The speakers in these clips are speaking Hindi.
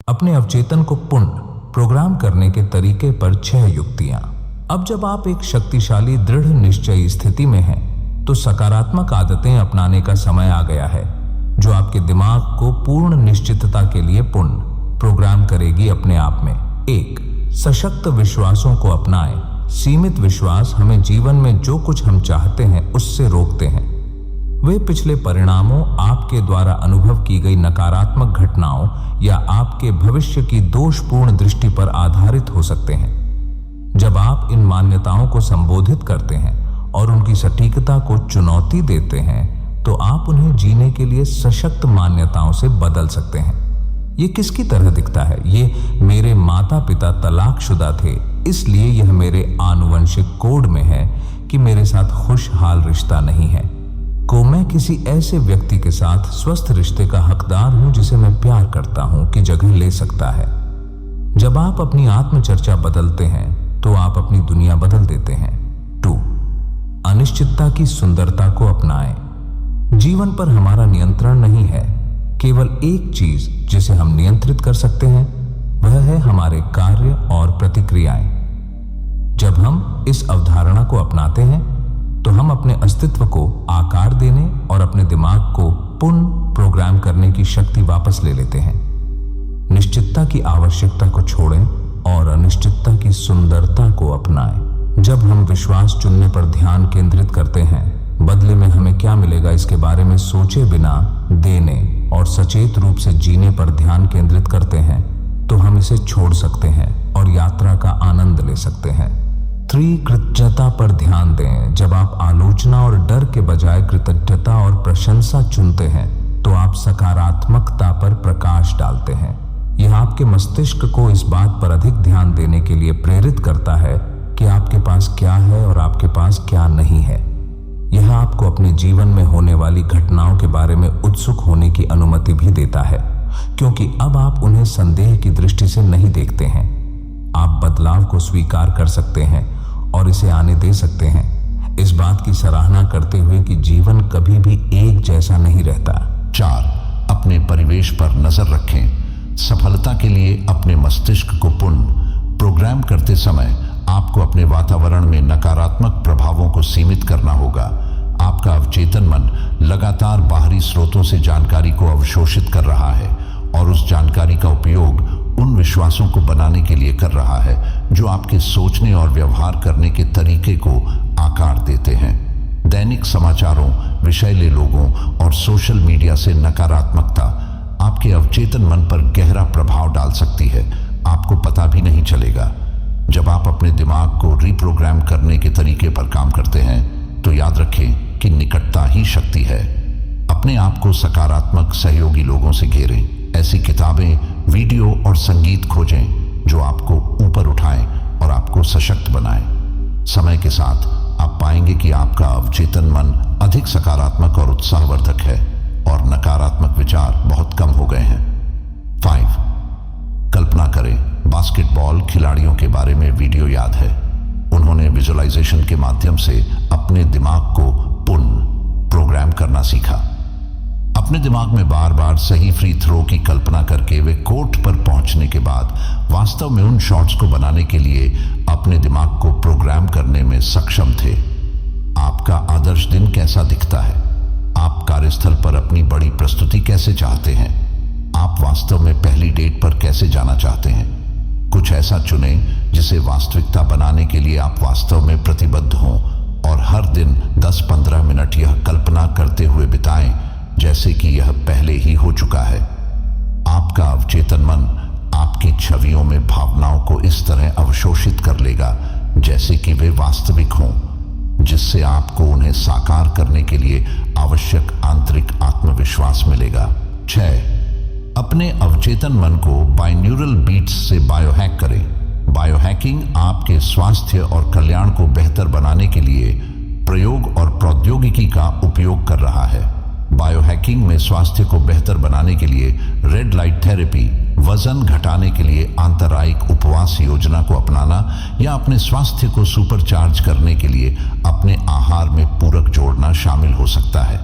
अपने अवचेतन को पुनः प्रोग्राम करने के तरीके पर 6 युक्तियां। अब जब आप एक शक्तिशाली दृढ़ निश्चयी स्थिति में हैं, तो सकारात्मक आदतें अपनाने का समय आ गया है, जो आपके दिमाग को पूर्ण निश्चितता के लिए पुनः प्रोग्राम करेगी अपने आप में। 1. सशक्त विश्वासों को अपनाएं। सीमित विश्वास हमें जीवन में जो कुछ हम चाहते हैं उससे रोकते हैं। वे पिछले परिणामों, आपके द्वारा अनुभव की गई नकारात्मक घटनाओं या आपके भविष्य की दोषपूर्ण दृष्टि पर आधारित हो सकते हैं। जब आप इन मान्यताओं को संबोधित करते हैं और उनकी सटीकता को चुनौती देते हैं, तो आप उन्हें जीने के लिए सशक्त मान्यताओं से बदल सकते हैं। ये किसकी तरह दिखता है? ये मेरे माता पिता तलाकशुदा थे, इसलिए यह मेरे आनुवंशिक कोड में है कि मेरे साथ खुशहाल रिश्ता नहीं है। को मैं किसी ऐसे व्यक्ति के साथ स्वस्थ रिश्ते का हकदार हूं जिसे मैं प्यार करता हूं की जगह ले सकता है। जब आप अपनी आत्मचर्चा बदलते हैं, तो आप अपनी दुनिया बदल देते हैं। 2. अनिश्चितता की सुंदरता को अपनाएं। जीवन पर हमारा नियंत्रण नहीं है। केवल एक चीज जिसे हम नियंत्रित कर सकते हैं, वह है हमारे कार्य और प्रतिक्रियाएं। जब हम इस अवधारणा को अपनाते हैं, तो हम अपने अस्तित्व को आकार देने और अपने दिमाग को पुनः प्रोग्राम करने की शक्ति वापस ले लेते हैं। निश्चितता की आवश्यकता को छोड़ें और अनिश्चितता की सुंदरता को अपनाएं। जब हम विश्वास चुनने पर ध्यान केंद्रित करते हैं, बदले में हमें क्या मिलेगा इसके बारे में सोचे बिना देने और सचेत रूप से जीने पर ध्यान केंद्रित करते हैं, तो हम इसे छोड़ सकते हैं और यात्रा का आनंद ले सकते हैं। 3. कृतज्ञता पर ध्यान दें। जब आप आलोचना और डर के बजाय कृतज्ञता और प्रशंसा चुनते हैं, तो आप सकारात्मकता पर प्रकाश डालते हैं। यह आपके मस्तिष्क को इस बात पर अधिक ध्यान देने के लिए प्रेरित करता है कि आपके पास क्या है और आपके पास क्या नहीं है। यह आपको अपने जीवन में होने वाली घटनाओं के बारे में उत्सुक होने की अनुमति भी देता है, क्योंकि अब आप उन्हें संदेह की दृष्टि से नहीं देखते हैं। आप बदलाव को स्वीकार कर सकते हैं और इसे आने दे सकते हैं, इस बात की सराहना करते हुए कि जीवन कभी भी एक जैसा नहीं रहता। 4. अपने परिवेश पर नजर रखें। सफलता के लिए अपने मस्तिष्क को पुनः प्रोग्राम करते समय आपको अपने वातावरण में नकारात्मक प्रभावों को सीमित करना होगा। आपका अवचेतन मन लगातार बाहरी स्रोतों से जानकारी को अवशोषित कर रहा है और उस जानकारी का उपयोग उन विश्वासों को बनाने के लिए कर रहा है जो आपके सोचने और व्यवहार करने के तरीके को आकार देते हैं। दैनिक समाचारों, विषैले लोगों और सोशल मीडिया से नकारात्मकता आपके अवचेतन मन पर गहरा प्रभाव डाल सकती है, आपको पता भी नहीं चलेगा। जब आप अपने दिमाग को रिप्रोग्राम करने के तरीके पर काम करते हैं, तो याद रखें कि निकटता ही शक्ति है। अपने आप को सकारात्मक सहयोगी लोगों से घेरें। ऐसी किताबें, वीडियो और संगीत खोजें जो आपको ऊपर उठाएं और आपको सशक्त बनाएं। समय के साथ आप पाएंगे कि आपका अवचेतन मन अधिक सकारात्मक और उत्साहवर्धक है और नकारात्मक विचार बहुत कम हो गए हैं। 5. कल्पना करें। बास्केटबॉल खिलाड़ियों के बारे में वीडियो याद है। उन्होंने विजुअलाइजेशन के माध्यम से अपने दिमाग को पुनः प्रोग्राम करना सीखा। अपने दिमाग में बार बार सही फ्री थ्रो की कल्पना करके वे कोर्ट पर पहुंचने के बाद वास्तव में उन शॉट्स को बनाने के लिए अपने दिमाग को प्रोग्राम करने में सक्षम थे। आपका आदर्श दिन कैसा दिखता है? आप कार्यस्थल पर अपनी बड़ी प्रस्तुति कैसे चाहते हैं? आप वास्तव में पहली डेट पर कैसे जाना चाहते हैं? कुछ ऐसा चुनें जिसे वास्तविकता बनाने के लिए आप वास्तव में प्रतिबद्ध हों और हर दिन 10-15 मिनट यह कल्पना करते हुए बिताएं जैसे कि यह पहले ही हो चुका है। आपका अवचेतन मन आपकी छवियों में भावनाओं को इस तरह अवशोषित कर लेगा जैसे कि वे वास्तविक हों, जिससे आपको उन्हें साकार करने के लिए आवश्यक आंतरिक आत्मविश्वास मिलेगा। 6. अपने अवचेतन मन को बाइन्यूरल बीट्स से बायोहैक करें। बायोहैकिंग आपके स्वास्थ्य और कल्याण को बेहतर बनाने के लिए प्रयोग और प्रौद्योगिकी का उपयोग कर रहा है। बायोहैकिंग में स्वास्थ्य को बेहतर बनाने के लिए रेड लाइट थेरेपी, वजन घटाने के लिए आंतरायिक उपवास योजना को अपनाना या अपने स्वास्थ्य को सुपरचार्ज करने के लिए अपने आहार में पूरक जोड़ना शामिल हो सकता है।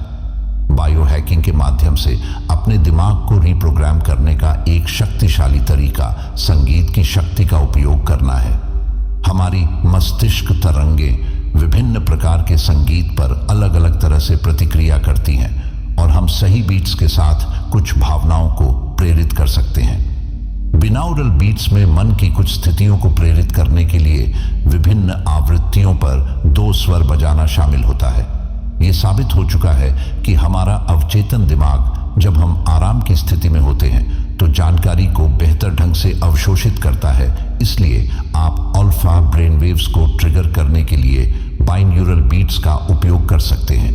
बायोहैकिंग के माध्यम से अपने दिमाग को रिप्रोग्राम करने का एक शक्तिशाली तरीका संगीत की शक्ति का उपयोग करना है। हमारी मस्तिष्क तरंगें विभिन्न प्रकार के संगीत पर अलग अलग तरह से प्रतिक्रिया करती हैं और हम सही बीट्स के साथ कुछ भावनाओं को प्रेरित कर सकते हैं। बिनौरल बीट्स में मन की कुछ स्थितियों को प्रेरित करने के लिए विभिन्न आवृत्तियों पर 2 स्वर बजाना शामिल होता है। ये साबित हो चुका है कि हमारा अवचेतन दिमाग जब हम आराम की स्थिति में होते हैं तो जानकारी को बेहतर ढंग से अवशोषित करता है। इसलिए आप अल्फा ब्रेन वेव्स को ट्रिगर करने के लिए बाइन्यूरल बीट्स का उपयोग कर सकते हैं।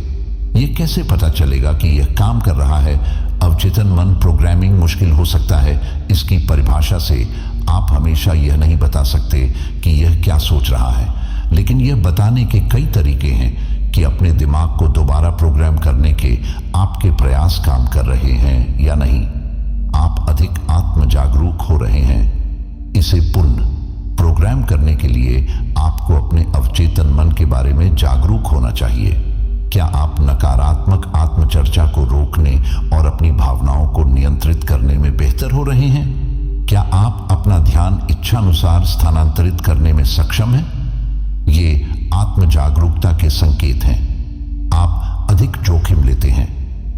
ये कैसे पता चलेगा कि यह काम कर रहा है? अवचेतन मन प्रोग्रामिंग मुश्किल हो सकता है। इसकी परिभाषा से आप हमेशा यह नहीं बता सकते कि यह क्या सोच रहा है, लेकिन यह बताने के कई तरीके हैं कि अपने दिमाग को दोबारा प्रोग्राम करने के आपके प्रयास काम कर रहे हैं या नहीं। आप अधिक आत्म जागरूक हो रहे हैं। इसे पुनः प्रोग्राम करने के लिए आपको अपने अवचेतन मन के बारे में जागरूक होना चाहिए। क्या आप नकारात्मक आत्मचर्चा को रोकने और अपनी भावनाओं को नियंत्रित करने में बेहतर हो रहे हैं? क्या आप अपना ध्यान इच्छानुसार स्थानांतरित करने में सक्षम हैं? ये आत्म जागरूकता के संकेत हैं। आप अधिक जोखिम लेते हैं।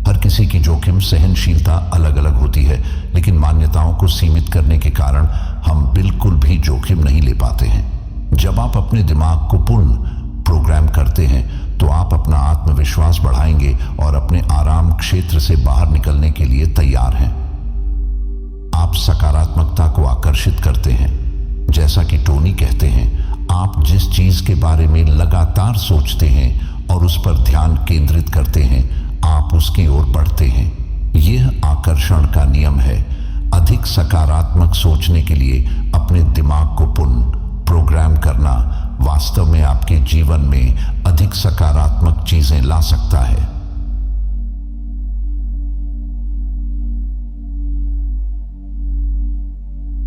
हर किसी की जोखिम सहनशीलता अलग अलग होती है, लेकिन मान्यताओं को सीमित करने के कारण हम बिल्कुल भी जोखिम नहीं ले पाते हैं। जब आप अपने दिमाग को पुनः प्रोग्राम करते हैं तो आप अपना आत्मविश्वास बढ़ाएंगे और अपने आराम क्षेत्र से बाहर निकलने के लिए तैयार हैं। आप सकारात्मकता को आकर्षित करते हैं। जैसा कि टोनी कहते हैं, आप जिस चीज के बारे में लगातार सोचते हैं और उस पर ध्यान केंद्रित करते हैं, आप उसकी ओर बढ़ते हैं। यह आकर्षण का नियम है। अधिक सकारात्मक सोचने के लिए अपने दिमाग को पुनः प्रोग्राम करना वास्तव में आपके जीवन में अधिक सकारात्मक चीजें ला सकता है।